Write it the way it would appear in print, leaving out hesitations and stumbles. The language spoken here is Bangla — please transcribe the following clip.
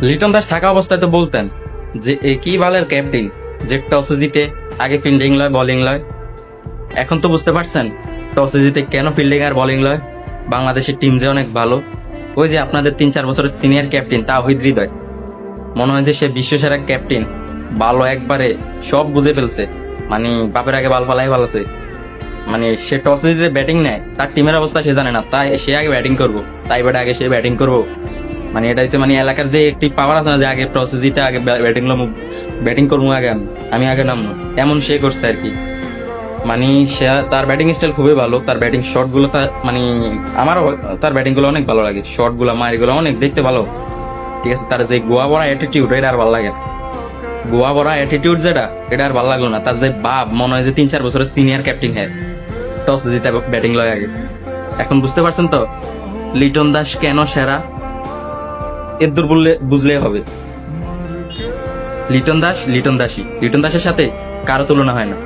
লিটন দাস থাকা অবস্থায় তো বলতেন যে একই বালের ক্যাপ্টেন, যে টসে জিতে আগে ফিল্ডিং লয় বোলিং লয়। এখন তো বুঝতে পারছেন টসে জিতে কেন ফিল্ডিং আর বোলিং লয়। বাংলাদেশের টিম যে অনেক ভালো। ওই যে আপনাদের 3-4 বছরের সিনিয়র ক্যাপ্টেন তাওহিদ হৃদয়, মনে হয় যে সে বিশ্বসেরা ক্যাপ্টেন। ভালো একবারে সব বুঝে ফেলছে, মানে বাপের আগে বাল ফালাই ভালোছে। মানে সে টসে জিতে ব্যাটিং নেয়, তার টিমের অবস্থা সে জানে না, তাই সে আগে ব্যাটিং করবো, তাই বেটা আগে সে ব্যাটিং করবো। মানে এটা হচ্ছে মানে এলাকার যে একটি পাওয়ার আছে না, যে আগে টসে জিতে আগে ব্যাটিং করবো, আগে আমি আগে নামবো, এমন সে করছে আর কি। মানে সে তার ব্যাটিং স্টাইল খুবই ভালো, তার ব্যাটিং শট গুলো মানে আমারও তার ব্যাটিং গুলো অনেক ভালো লাগে, শট গুলো মারি গুলো অনেক দেখতে ভালো। ঠিক আছে, তার যে গোয়া ভরা অ্যাটিটিউড এটা আর ভালো লাগে না। গোয়া ভরা অ্যাটিটিউড যেটা, এটা আর ভালো লাগলো না। তার যে বাপ, মনে হয় যে 3-4 বছরের সিনিয়র ক্যাপ্টেন হ্যাঁ, টসে জিতে ব্যাটিং লয় আগে। এখন বুঝতে পারছেন তো লিটন দাস কেন সেরা। এদুর বললে বুঝলে হবে। লিটন দাস লিটন দাসের সাথে কারো তুলনা হয় না।